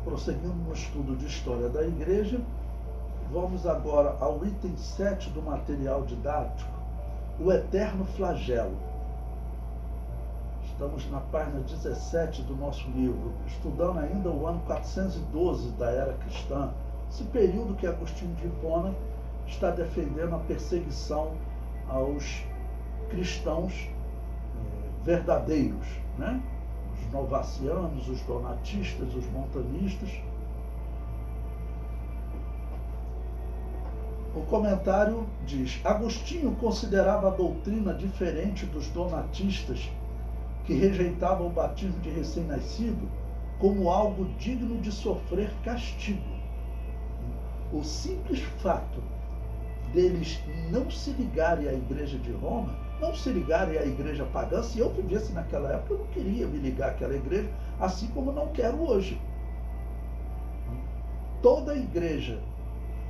Prosseguindo no estudo de História da Igreja, vamos agora ao item 7 do material didático, o eterno flagelo. Estamos na página 17 do nosso livro, estudando ainda o ano 412 da era cristã, esse período que Agostinho de Hipona está defendendo a perseguição aos cristãos verdadeiros, né? Os novacianos, os donatistas, os montanistas. O comentário diz: Agostinho considerava a doutrina diferente dos donatistas, que rejeitavam o batismo de recém-nascido como algo digno de sofrer castigo. O simples fato deles não se ligarem à Igreja de Roma, não se ligarem à igreja pagã. Se eu vivesse naquela época, eu não queria me ligar àquela igreja, assim como não quero hoje. Toda igreja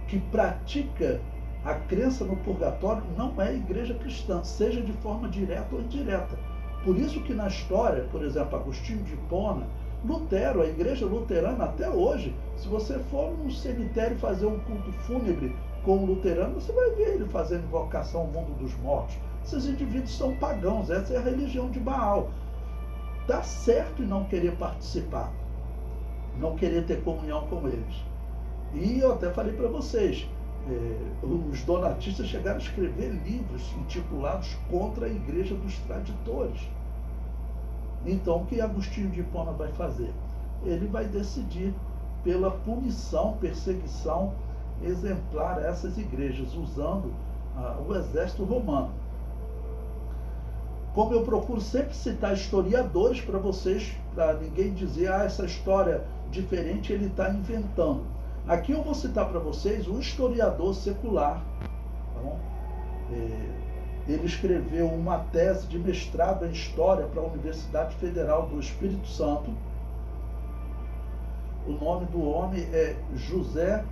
que pratica a crença no purgatório não é igreja cristã, seja de forma direta ou indireta. Por isso que na história, por exemplo, Agostinho de Hipona, Lutero, a igreja luterana até hoje, se você for num cemitério fazer um culto fúnebre com um luterano, você vai ver ele fazendo invocação ao mundo dos mortos. Esses indivíduos são pagãos, essa é a religião de Baal. Dá certo em não querer participar, não querer ter comunhão com eles. E eu até falei para vocês, os donatistas chegaram a escrever livros intitulados Contra a Igreja dos Traditores. Então, o que Agostinho de Hipona vai fazer? Ele vai decidir pela punição, perseguição exemplar a essas igrejas, usando o exército romano. Como eu procuro sempre citar historiadores para vocês, para ninguém dizer, essa história diferente ele está inventando. Aqui eu vou citar para vocês um historiador secular. Tá bom? Ele escreveu uma tese de mestrado em História para a Universidade Federal do Espírito Santo. O nome do homem é José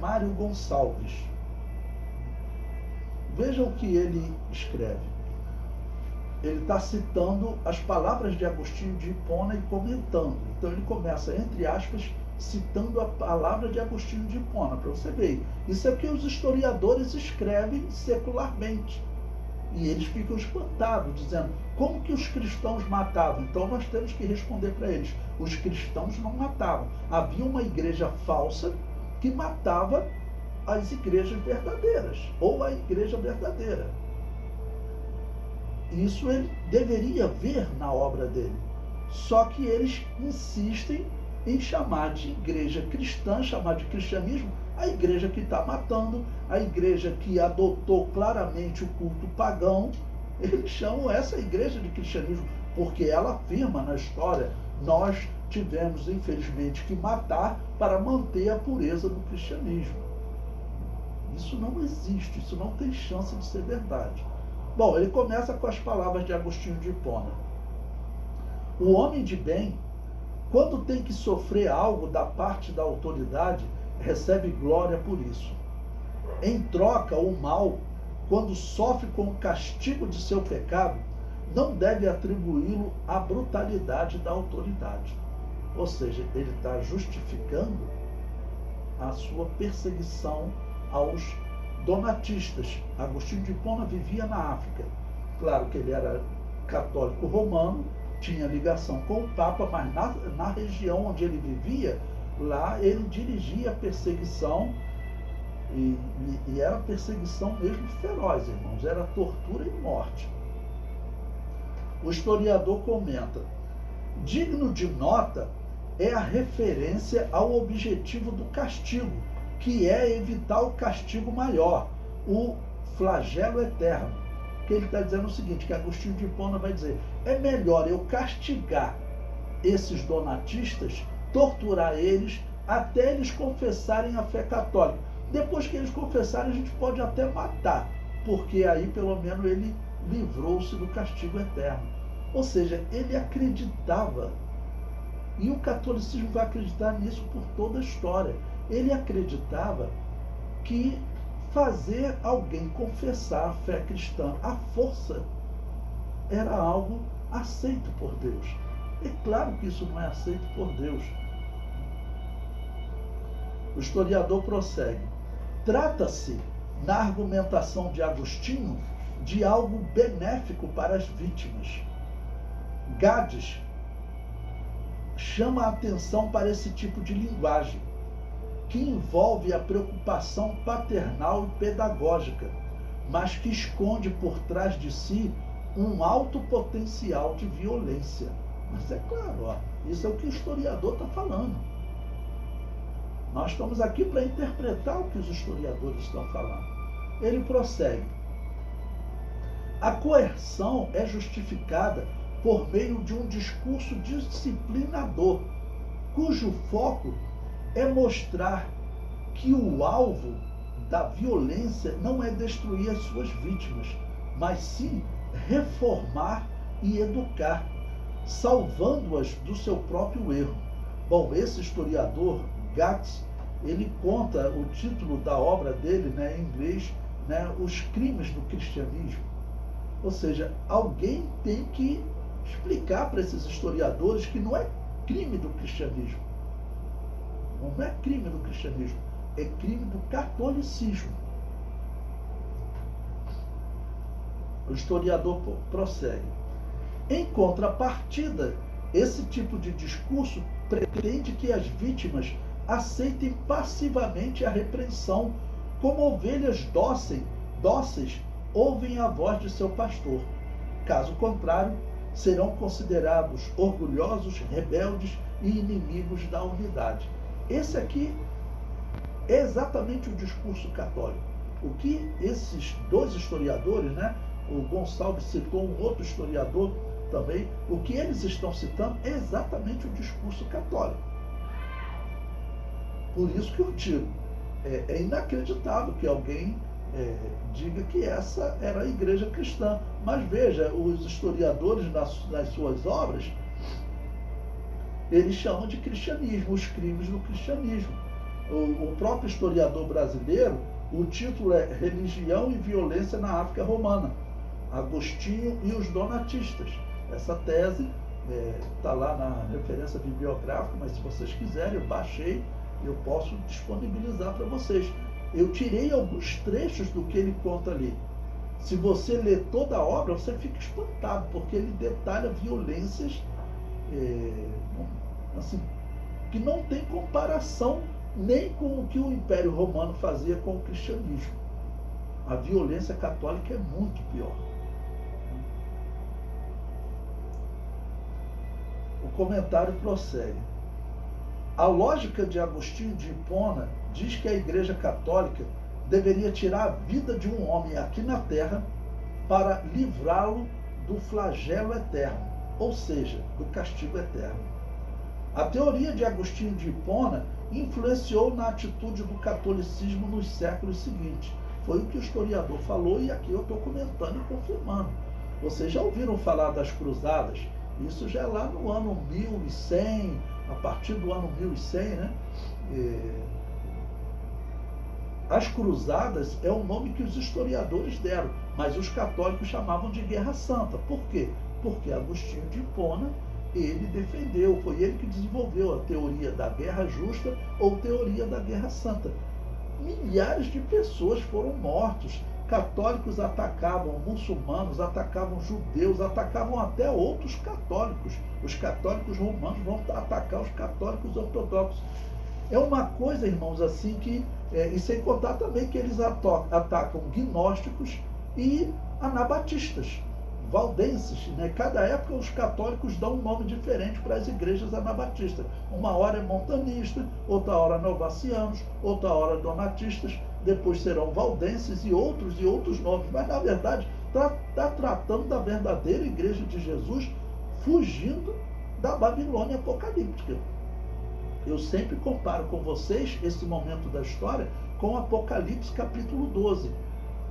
Mário Gonçalves. Vejam o que ele escreve. Ele está citando as palavras de Agostinho de Hipona e comentando. Então ele começa, entre aspas, citando a palavra de Agostinho de Hipona, para você ver. Isso é o que os historiadores escrevem secularmente. E eles ficam espantados, dizendo, como que os cristãos matavam? Então nós temos que responder para eles. Os cristãos não matavam. Havia uma igreja falsa que matava as igrejas verdadeiras, ou a igreja verdadeira. Isso ele deveria ver na obra dele. Só que eles insistem em chamar de igreja cristã, chamar de cristianismo, a igreja que está matando, a igreja que adotou claramente o culto pagão. Eles chamam essa igreja de cristianismo, porque ela afirma na história, nós tivemos, infelizmente, que matar para manter a pureza do cristianismo. Isso não existe, isso não tem chance de ser verdade. Bom, ele começa com as palavras de Agostinho de Hipona. O homem de bem, quando tem que sofrer algo da parte da autoridade, recebe glória por isso. Em troca, o mal, quando sofre com o castigo de seu pecado, não deve atribuí-lo à brutalidade da autoridade. Ou seja, ele está justificando a sua perseguição aos donatistas. Agostinho de Hipona vivia na África. Claro que ele era católico romano, tinha ligação com o Papa, mas na região onde ele vivia, lá ele dirigia a perseguição, e era perseguição mesmo feroz, irmãos, era tortura e morte. O historiador comenta, digno de nota é a referência ao objetivo do castigo, que é evitar o castigo maior, o flagelo eterno. Que ele está dizendo o seguinte, que Agostinho de Hipona vai dizer, é melhor eu castigar esses donatistas, torturar eles, até eles confessarem a fé católica. Depois que eles confessarem, a gente pode até matar, porque aí pelo menos ele livrou-se do castigo eterno. Ou seja, ele acreditava, e o catolicismo vai acreditar nisso por toda a história, ele acreditava que fazer alguém confessar a fé cristã à força era algo aceito por Deus. É claro que isso não é aceito por Deus. O historiador prossegue. Trata-se, na argumentação de Agostinho, de algo benéfico para as vítimas. Gades chama a atenção para esse tipo de linguagem, que envolve a preocupação paternal e pedagógica, mas que esconde por trás de si um alto potencial de violência. Mas é claro, isso é o que o historiador está falando. Nós estamos aqui para interpretar o que os historiadores estão falando. Ele prossegue. A coerção é justificada por meio de um discurso disciplinador, cujo foco é mostrar que o alvo da violência não é destruir as suas vítimas, mas sim reformar e educar, salvando-as do seu próprio erro. Bom, esse historiador, Gades, ele conta o título da obra dele, em inglês, Os Crimes do Cristianismo. Ou seja, alguém tem que explicar para esses historiadores que não é crime do cristianismo. Não é crime do cristianismo, é crime do catolicismo. O historiador prossegue. Em contrapartida, esse tipo de discurso pretende que as vítimas aceitem passivamente a repreensão, como ovelhas dóceis ouvem a voz de seu pastor. Caso contrário, serão considerados orgulhosos, rebeldes e inimigos da unidade. Esse aqui é exatamente o discurso católico. O que esses dois historiadores, o Gonçalves citou um outro historiador também, o que eles estão citando é exatamente o discurso católico. Por isso que eu digo, é inacreditável que alguém diga que essa era a igreja cristã. Mas veja, os historiadores nas suas obras, eles chamam de cristianismo, os crimes do cristianismo. O próprio historiador brasileiro, o título é Religião e Violência na África Romana, Agostinho e os Donatistas. Essa tese está lá na referência bibliográfica, mas se vocês quiserem, eu baixei, eu posso disponibilizar para vocês. Eu tirei alguns trechos do que ele conta ali. Se você ler toda a obra, você fica espantado, porque ele detalha violências assim, que não tem comparação nem com o que o Império Romano fazia com o cristianismo. A violência católica é muito pior. O comentário prossegue. A lógica de Agostinho de Hipona diz que a Igreja Católica deveria tirar a vida de um homem aqui na Terra para livrá-lo do flagelo eterno, ou seja, do castigo eterno. A teoria de Agostinho de Hipona influenciou na atitude do catolicismo nos séculos seguintes. Foi o que o historiador falou e aqui eu estou comentando e confirmando. Vocês já ouviram falar das cruzadas? Isso já é lá no ano 1100, a partir do ano 1100, As cruzadas é o nome que os historiadores deram, mas os católicos chamavam de Guerra Santa. Por quê? Porque Agostinho de Hipona, ele defendeu, foi ele que desenvolveu a teoria da guerra justa ou teoria da guerra santa. Milhares de pessoas foram mortos. Católicos atacavam muçulmanos, atacavam judeus, atacavam até outros católicos. Os católicos romanos vão atacar os católicos ortodoxos. É uma coisa, irmãos, assim que... e sem contar também que eles atacam gnósticos e anabatistas, valdenses. Cada época os católicos dão um nome diferente para as igrejas anabatistas. Uma hora é montanista, outra hora novacianos, outra hora donatistas, depois serão valdenses e outros nomes. Mas, na verdade, está tratando da verdadeira igreja de Jesus, fugindo da Babilônia apocalíptica. Eu sempre comparo com vocês esse momento da história com Apocalipse capítulo 12.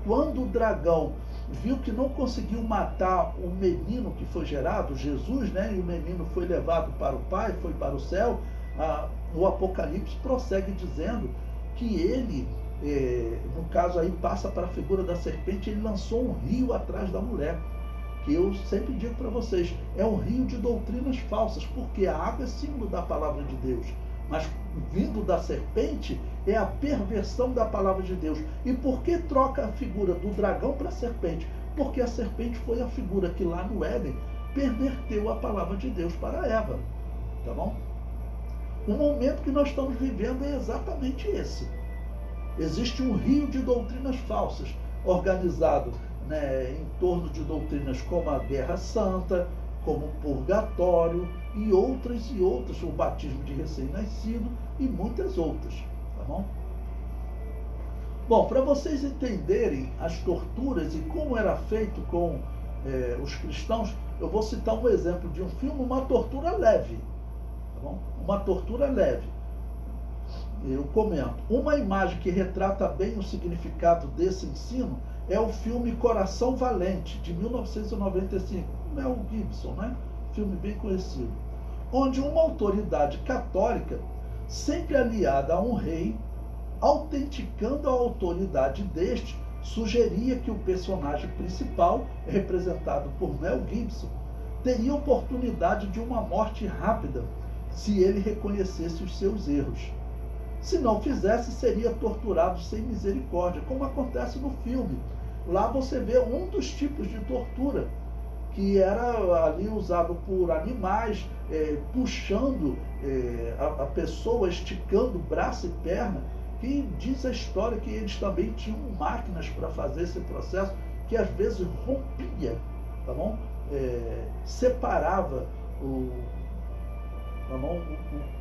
Quando o dragão viu que não conseguiu matar o menino que foi gerado, Jesus, e o menino foi levado para o Pai, foi para o céu, o Apocalipse prossegue dizendo que ele, no caso aí passa para a figura da serpente, ele lançou um rio atrás da mulher. que eu sempre digo para vocês, é um rio de doutrinas falsas, porque a água é símbolo da palavra de Deus, mas vindo da serpente é a perversão da palavra de Deus. E por que troca a figura do dragão para a serpente? Porque a serpente foi a figura que lá no Éden perverteu a palavra de Deus para Eva, tá bom? O momento que nós estamos vivendo é exatamente esse. Existe um rio de doutrinas falsas, organizado, né, em torno de doutrinas como a Guerra Santa, como o purgatório e outras, o batismo de recém-nascido e muitas outras, tá bom? Bom, para vocês entenderem as torturas e como era feito com os cristãos, eu vou citar um exemplo de um filme, uma tortura leve, tá bom? Uma tortura leve. Eu comento. Uma imagem que retrata bem o significado desse ensino é o filme Coração Valente, de 1995, Mel Gibson, né? Filme bem conhecido, onde uma autoridade católica, sempre aliada a um rei, autenticando a autoridade deste, sugeria que o personagem principal, representado por Mel Gibson, teria oportunidade de uma morte rápida se ele reconhecesse os seus erros. Se não fizesse, seria torturado sem misericórdia, como acontece no filme. Lá você vê um dos tipos de tortura, que era ali usado por animais, puxando a pessoa, esticando braço e perna, que diz a história que eles também tinham máquinas para fazer esse processo, que às vezes rompia, tá bom? Separava o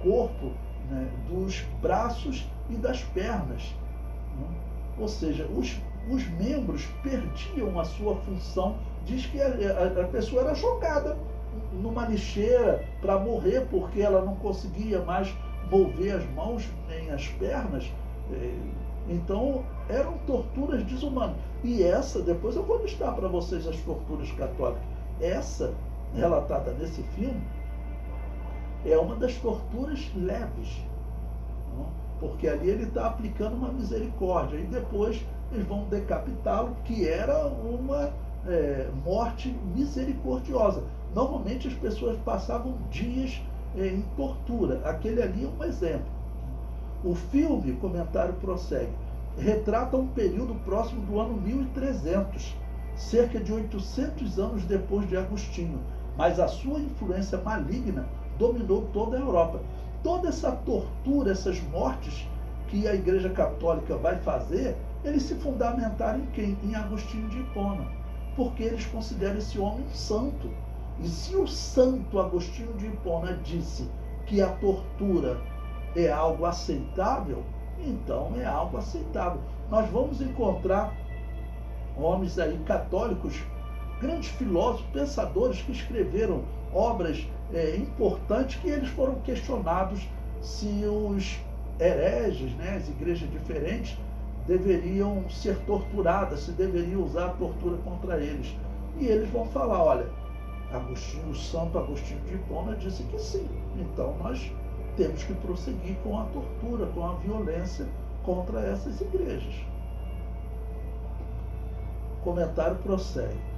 corpo, né, dos braços e das pernas, né? Ou seja, os membros perdiam a sua função. Diz que a pessoa era jogada numa lixeira para morrer, porque ela não conseguia mais mover as mãos nem as pernas. Então eram torturas desumanas. E essa, depois eu vou listar para vocês as torturas católicas. Essa, relatada nesse filme, é uma das torturas leves, não? Porque ali ele está aplicando uma misericórdia, e depois eles vão decapitá-lo, que era uma morte misericordiosa. Normalmente as pessoas passavam dias em tortura. Aquele ali é um exemplo. O filme, o comentário prossegue, retrata um período próximo do ano 1300, cerca de 800 anos depois de Agostinho, mas a sua influência maligna dominou toda a Europa. Toda essa tortura, essas mortes que a Igreja Católica vai fazer, eles se fundamentaram em quem? Em Agostinho de Hipona, porque eles consideram esse homem um santo. E se o santo Agostinho de Hipona disse que a tortura é algo aceitável, então é algo aceitável. Nós vamos encontrar homens aí católicos, grandes filósofos, pensadores que escreveram obras importantes, que eles foram questionados se os hereges, né, as igrejas diferentes, deveriam ser torturadas, se deveriam usar a tortura contra eles. E eles vão falar, olha, Agostinho, o santo Agostinho de Hipona disse que sim, então nós temos que prosseguir com a tortura, com a violência contra essas igrejas. O comentário prossegue.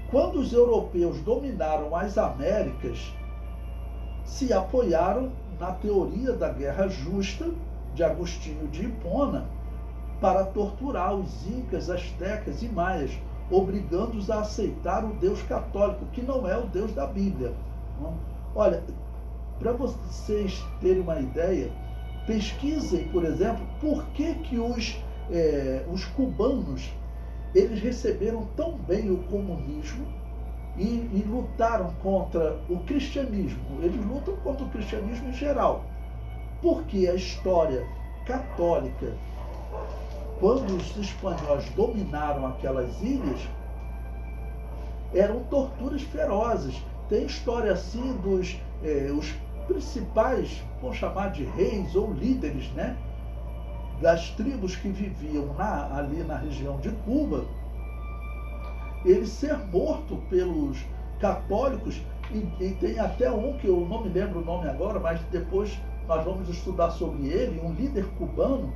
Quando os europeus dominaram as Américas, se apoiaram na teoria da guerra justa de Agostinho de Hipona para torturar os incas, astecas e maias, obrigando-os a aceitar o Deus católico, que não é o Deus da Bíblia. Olha, para vocês terem uma ideia, pesquisem, por exemplo, por que os cubanos eles receberam tão bem o comunismo e lutaram contra o cristianismo. Eles lutam contra o cristianismo em geral. Porque a história católica, quando os espanhóis dominaram aquelas ilhas, eram torturas ferozes. Tem história assim dos os principais, vamos chamar de reis ou líderes, né, das tribos que viviam ali na região de Cuba, ele ser morto pelos católicos, e tem até um que eu não me lembro o nome agora, mas depois nós vamos estudar sobre ele, um líder cubano,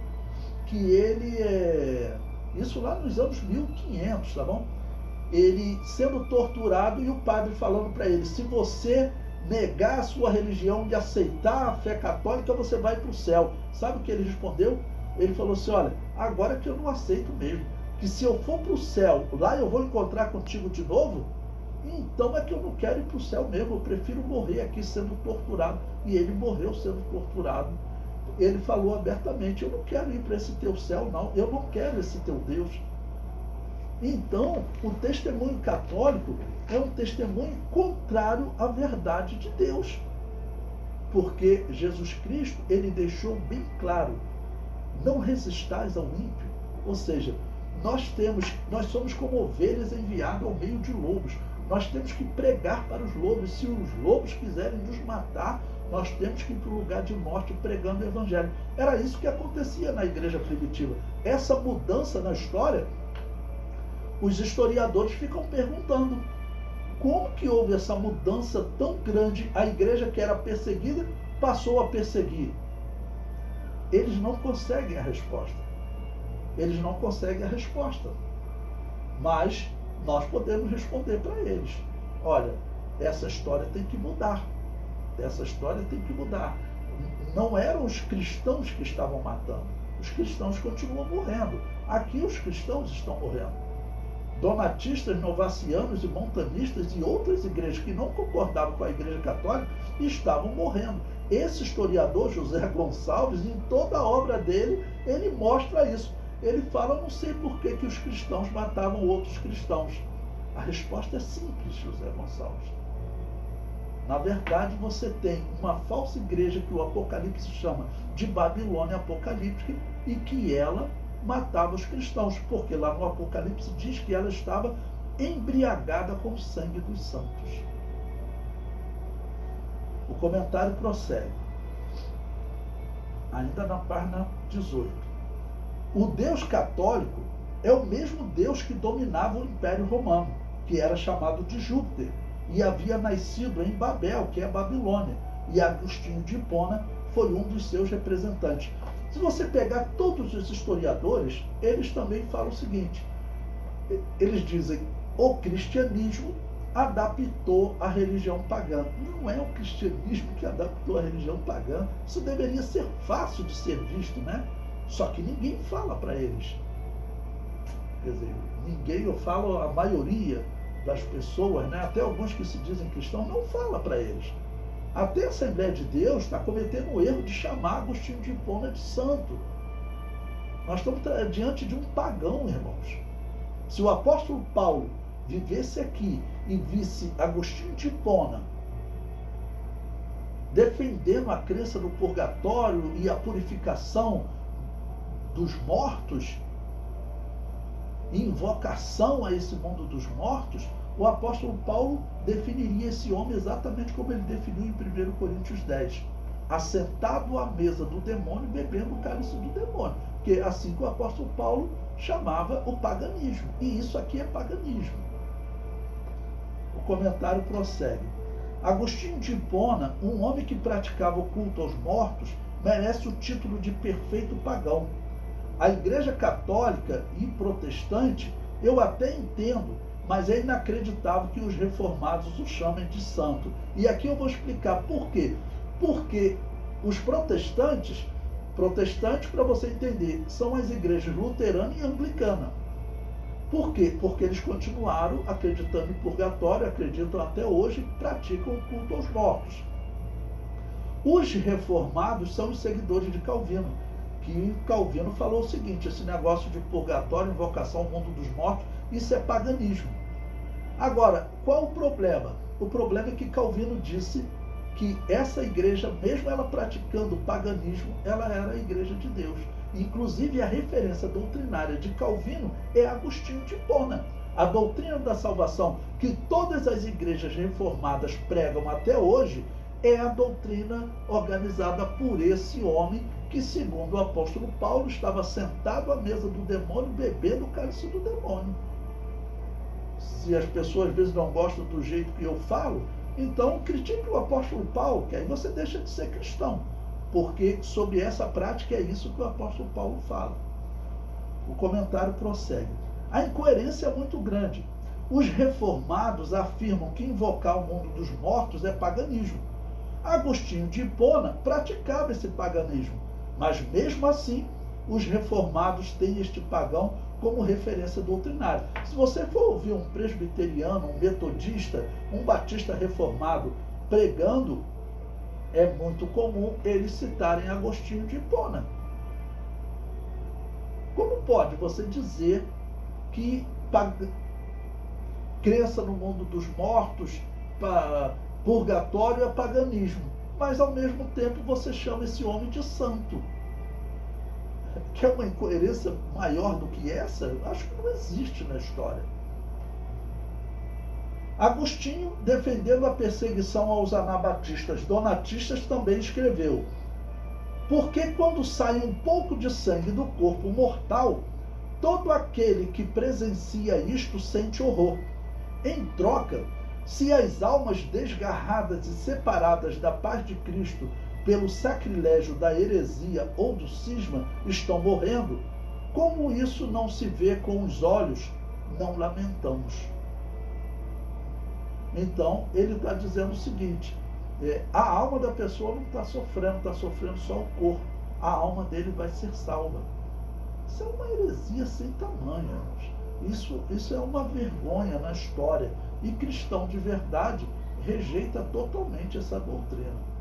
que ele isso lá nos anos 1500, tá bom? ele sendo torturado e o padre falando para ele: se você negar a sua religião, de aceitar a fé católica, você vai para o céu. Sabe o que ele respondeu? Ele falou assim: olha, agora que eu não aceito mesmo, que se eu for para o céu, lá eu vou encontrar contigo de novo, então é que eu não quero ir para o céu mesmo, eu prefiro morrer aqui sendo torturado. E ele morreu sendo torturado. Ele falou abertamente: eu não quero ir para esse teu céu, não, eu não quero esse teu Deus. Então, o testemunho católico é um testemunho contrário à verdade de Deus. Porque Jesus Cristo, ele deixou bem claro: não resistais ao ímpio. Ou seja, nós somos como ovelhas enviadas ao meio de lobos. Nós temos que pregar para os lobos. Se os lobos quiserem nos matar, nós temos que ir para o lugar de morte pregando o evangelho. Era isso que acontecia na igreja primitiva. Essa mudança na história, os historiadores ficam perguntando: como que houve essa mudança tão grande? A igreja que era perseguida passou a perseguir. Eles não conseguem a resposta. Eles não conseguem a resposta. Mas nós podemos responder para eles: olha, essa história tem que mudar. Essa história tem que mudar. Não eram os cristãos que estavam matando. Os cristãos continuam morrendo. Aqui os cristãos estão morrendo. Donatistas, novacianos e montanistas e outras igrejas que não concordavam com a igreja católica estavam morrendo. Esse historiador, José Gonçalves, em toda a obra dele, ele mostra isso. Ele fala: não sei por que os cristãos matavam outros cristãos. A resposta é simples, José Gonçalves. Na verdade, você tem uma falsa igreja que o Apocalipse chama de Babilônia Apocalíptica e que ela matava os cristãos, porque lá no Apocalipse diz que ela estava embriagada com o sangue dos santos. O comentário prossegue, ainda na página 18. O Deus católico é o mesmo Deus que dominava o Império Romano, que era chamado de Júpiter, e havia nascido em Babel, que é Babilônia, e Agostinho de Hipona foi um dos seus representantes. Se você pegar todos os historiadores, eles também falam o seguinte: eles dizem: o cristianismo adaptou a religião pagã. Não é o cristianismo que adaptou a religião pagã. Isso deveria ser fácil de ser visto, né? Só que ninguém fala para eles. Quer dizer, ninguém, eu falo a maioria das pessoas, né? Até alguns que se dizem cristãos, não fala para eles. Até a Assembleia de Deus está cometendo o erro de chamar Agostinho de Hipona de santo. Nós estamos diante de um pagão, irmãos. Se o apóstolo Paulo vivesse aqui e visse Agostinho de Hipona defendendo a crença do purgatório e a purificação dos mortos, invocação a esse mundo dos mortos, o apóstolo Paulo definiria esse homem exatamente como ele definiu em 1 Coríntios 10. Assentado à mesa do demônio, bebendo o cálice do demônio. Que é assim que o apóstolo Paulo chamava o paganismo. E isso aqui é paganismo. O comentário prossegue. Agostinho de Hipona, um homem que praticava o culto aos mortos, merece o título de perfeito pagão. A Igreja Católica e Protestante, eu até entendo, mas é inacreditável que os reformados o chamem de santo. E aqui eu vou explicar por quê. Porque os protestantes, para você entender, são as igrejas luterana e anglicana. Por quê? Porque eles continuaram acreditando em purgatório, acreditam até hoje e praticam o culto aos mortos. Os reformados são os seguidores de Calvino, que Calvino falou o seguinte: esse negócio de purgatório, invocação ao mundo dos mortos, isso é paganismo. Agora, qual o problema? O problema é que Calvino disse que essa igreja, mesmo ela praticando paganismo, ela era a igreja de Deus. Inclusive, a referência doutrinária de Calvino é Agostinho de Hipona. A doutrina da salvação que todas as igrejas reformadas pregam até hoje é a doutrina organizada por esse homem que, segundo o apóstolo Paulo, estava sentado à mesa do demônio, bebendo o cálice do demônio. Se as pessoas às vezes não gostam do jeito que eu falo, então critique o apóstolo Paulo, que aí você deixa de ser cristão. Porque sobre essa prática é isso que o apóstolo Paulo fala. O comentário prossegue. A incoerência é muito grande. Os reformados afirmam que invocar o mundo dos mortos é paganismo. Agostinho de Hipona praticava esse paganismo, mas mesmo assim, os reformados têm este pagão como referência doutrinária. Se você for ouvir um presbiteriano, um metodista, um batista reformado pregando, é muito comum eles citarem Agostinho de Hipona. Como pode você dizer que crença no mundo dos mortos, purgatório é paganismo, mas ao mesmo tempo você chama esse homem de santo? Quer uma incoerência maior do que essa? Acho que não existe na história. Agostinho, defendendo a perseguição aos anabatistas donatistas, também escreveu: porque quando sai um pouco de sangue do corpo mortal, todo aquele que presencia isto sente horror. Em troca, se as almas desgarradas e separadas da paz de Cristo pelo sacrilégio da heresia ou do cisma estão morrendo, como isso não se vê com os olhos, não lamentamos. Então, ele está dizendo o seguinte: a alma da pessoa não está sofrendo só o corpo. A alma dele vai ser salva. Isso é uma heresia sem tamanho, irmãos. Isso é uma vergonha na história. E cristão de verdade rejeita totalmente essa doutrina.